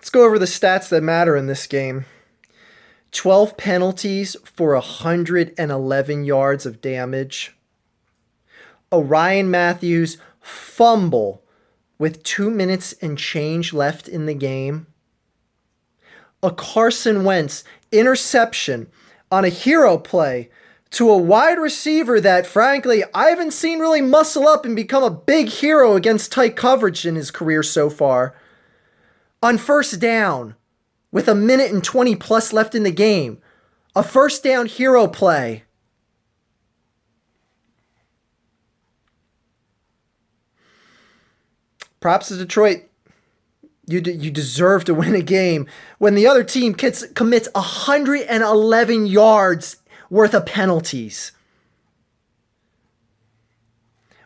Let's go over the stats that matter in this game. 12 penalties for 111 yards of damage. A Ryan Matthews fumble with 2 minutes and change left in the game. A Carson Wentz interception on a hero play to a wide receiver that, frankly, I haven't seen really muscle up and become a big hero against tight coverage in his career so far. On first down, with a minute and 20 plus left in the game, a first down hero play. Props to Detroit. You deserve to win a game when the other team commits 111 yards worth of penalties.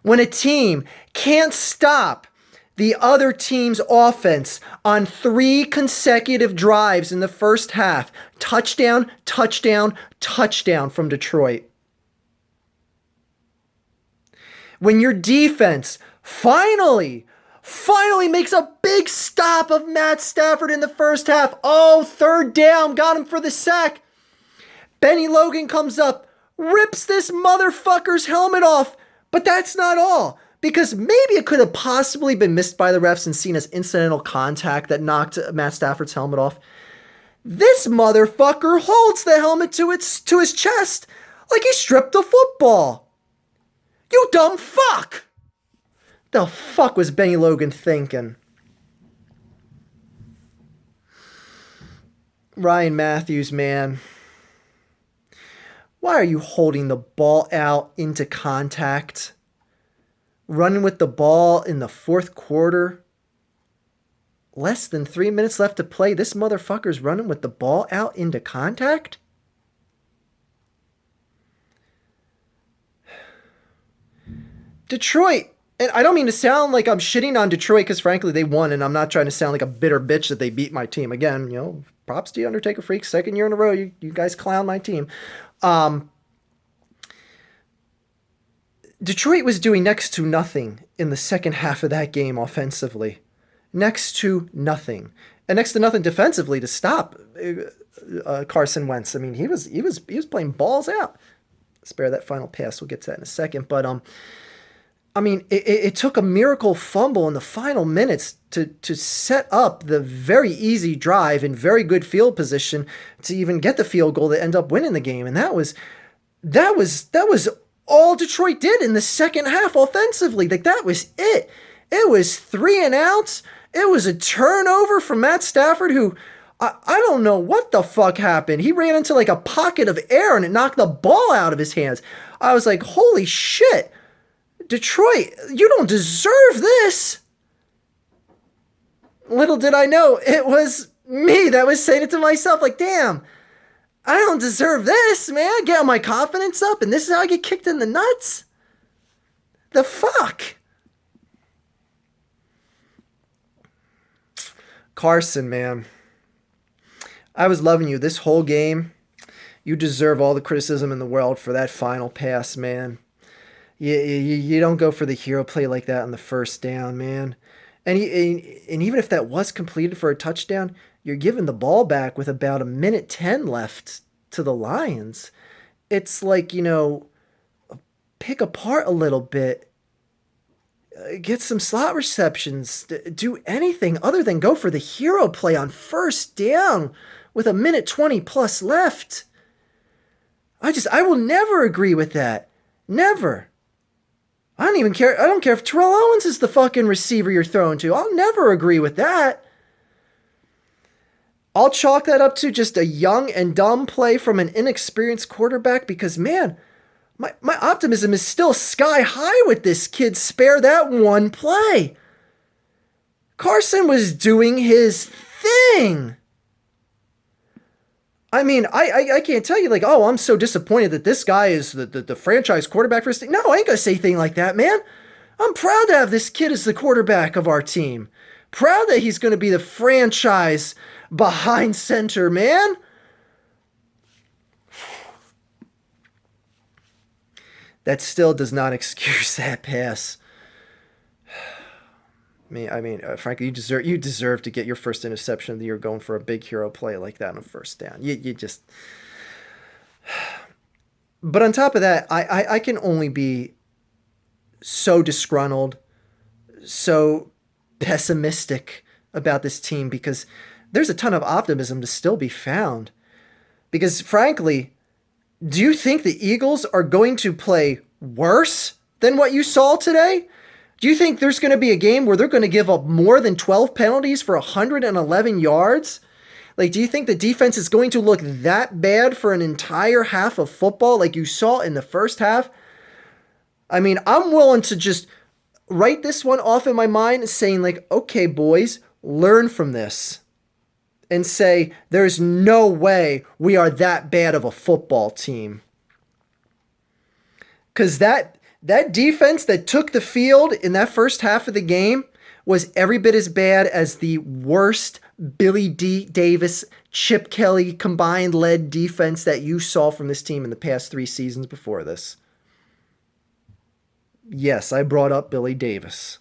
When a team can't stop the other team's offense on 3 consecutive drives in the first half. Touchdown, touchdown, touchdown from Detroit. When your defense finally makes a big stop of Matt Stafford in the first half. Oh, third down, got him for the sack. Benny Logan comes up, rips this motherfucker's helmet off. But that's not all. Because maybe it could have possibly been missed by the refs and seen as incidental contact that knocked Matt Stafford's helmet off. This motherfucker holds the helmet to his chest like he stripped the football. You dumb fuck! The fuck was Benny Logan thinking? Ryan Matthews, man. Why are you holding the ball out into contact? Running with the ball in the fourth quarter. Less than 3 minutes left to play. This motherfucker's running with the ball out into contact? Detroit. And I don't mean to sound like I'm shitting on Detroit because frankly they won, and I'm not trying to sound like a bitter bitch that they beat my team. Again, props to you, Undertaker Freaks. Second year in a row, you guys clown my team. Detroit was doing next to nothing in the second half of that game offensively. Next to nothing. And next to nothing defensively to stop Carson Wentz. I mean, he was playing balls out. Spare that final pass. We'll get to that in a second. But I mean, it took a miracle fumble in the final minutes to set up the very easy drive in very good field position to even get the field goal to end up winning the game. And that was all Detroit did in the second half offensively. Like, that was it. It was 3 and outs. It was a turnover from Matt Stafford, who I don't know what the fuck happened. He ran into like a pocket of air and it knocked the ball out of his hands. I was like, holy shit. Detroit, you don't deserve this. Little did I know, it was me that was saying it to myself, like, damn, I don't deserve this, man. Get my confidence up, and this is how I get kicked in the nuts? The fuck? Carson, man. I was loving you this whole game. You deserve all the criticism in the world for that final pass, man. You don't go for the hero play like that on the first down, man. And even if that was completed for a touchdown, you're giving the ball back with about a minute 10 left to the Lions. It's like, pick apart a little bit. Get some slot receptions. Do anything other than go for the hero play on first down with a minute 20 plus left. I will never agree with that. Never. I don't even care. I don't care if Terrell Owens is the fucking receiver you're throwing to. I'll never agree with that. I'll chalk that up to just a young and dumb play from an inexperienced quarterback because, man, my optimism is still sky high with this kid. Spare that one play. Carson was doing his thing. I mean, I can't tell you, like, oh, I'm so disappointed that this guy is the franchise quarterback for his team. No, I ain't gonna say anything like that, man. I'm proud to have this kid as the quarterback of our team. Proud that he's gonna be the franchise behind center, man. That still does not excuse that pass. Frankly, you deserve to get your first interception of the year going for a big hero play like that on a first down. You just. But on top of that, I can only be so disgruntled, so pessimistic about this team because there's a ton of optimism to still be found. Because frankly, do you think the Eagles are going to play worse than what you saw today? Do you think there's going to be a game where they're going to give up more than 12 penalties for 111 yards? Like, do you think the defense is going to look that bad for an entire half of football like you saw in the first half? I mean, I'm willing to just write this one off in my mind saying, like, okay, boys, learn from this. And say, there's no way we are that bad of a football team. Because that defense that took the field in that first half of the game was every bit as bad as the worst Billy D. Davis, Chip Kelly combined led defense that you saw from this team in the past 3 seasons before this. Yes, I brought up Billy Davis.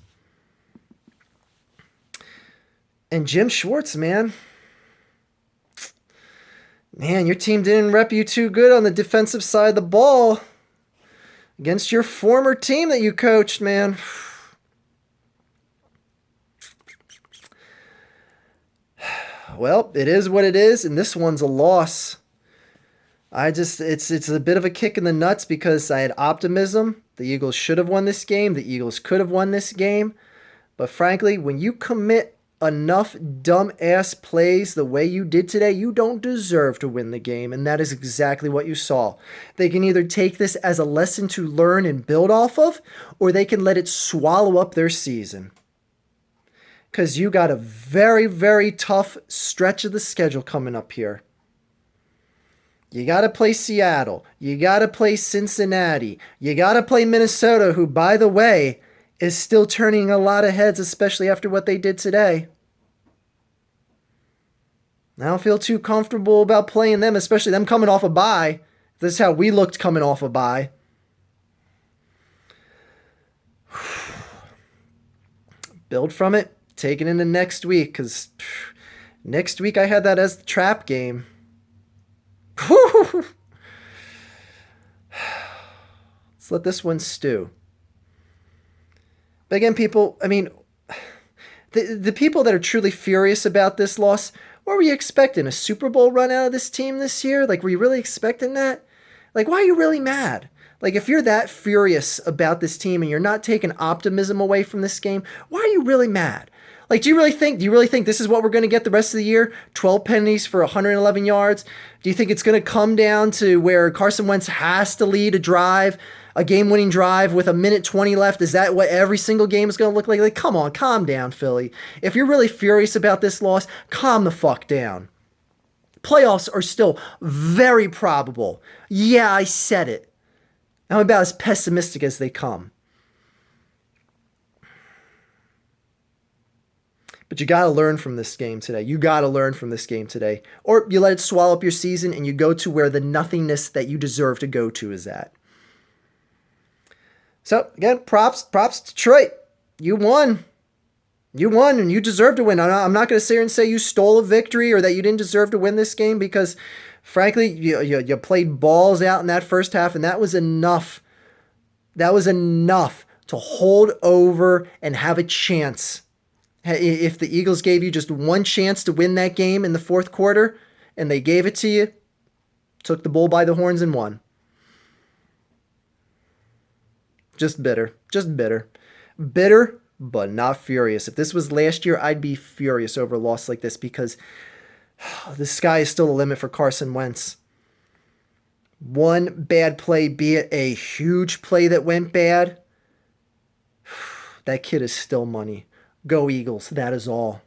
And Jim Schwartz, man, your team didn't rep you too good on the defensive side of the ball against your former team that you coached, man. Well, it is what it is, and this one's a loss. It's a bit of a kick in the nuts because I had optimism. The Eagles should have won this game. The Eagles could have won this game. But frankly, when you commit enough dumb-ass plays the way you did today, you don't deserve to win the game, and that is exactly what you saw. They can either take this as a lesson to learn and build off of, or they can let it swallow up their season. Because you got a very, very tough stretch of the schedule coming up here. You got to play Seattle. You got to play Cincinnati. You got to play Minnesota, who, by the way, is still turning a lot of heads, especially after what they did today. I don't feel too comfortable about playing them, especially them coming off a bye. This is how we looked coming off a bye. Build from it. Take it into next week, because next week I had that as the trap game. Let's let this one stew. But again, people, the people that are truly furious about this loss, what were you expecting? A Super Bowl run out of this team this year? Like, were you really expecting that? Like, why are you really mad? Like, if you're that furious about this team and you're not taking optimism away from this game, why are you really mad? Like, do you really think this is what we're going to get the rest of the year? 12 pennies for 111 yards? Do you think it's going to come down to where Carson Wentz has to lead a game-winning drive with 1:20 left? Is that what every single game is going to look like? Like, come on, calm down, Philly. If you're really furious about this loss, calm the fuck down. Playoffs are still very probable. Yeah, I said it. I'm about as pessimistic as they come. But you got to learn from this game today. You got to learn from this game today. Or you let it swallow up your season and you go to where the nothingness that you deserve to go to is at. So, again, props Detroit. You won. You won, and you deserve to win. I'm not going to sit here and say you stole a victory or that you didn't deserve to win this game because, frankly, you played balls out in that first half, and that was enough. That was enough to hold over and have a chance. If the Eagles gave you just one chance to win that game in the fourth quarter, and they gave it to you, took the bull by the horns and won. Just bitter. Bitter, but not furious. If this was last year, I'd be furious over a loss like this because the sky is still the limit for Carson Wentz. One bad play, be it a huge play that went bad, that kid is still money. Go Eagles. That is all.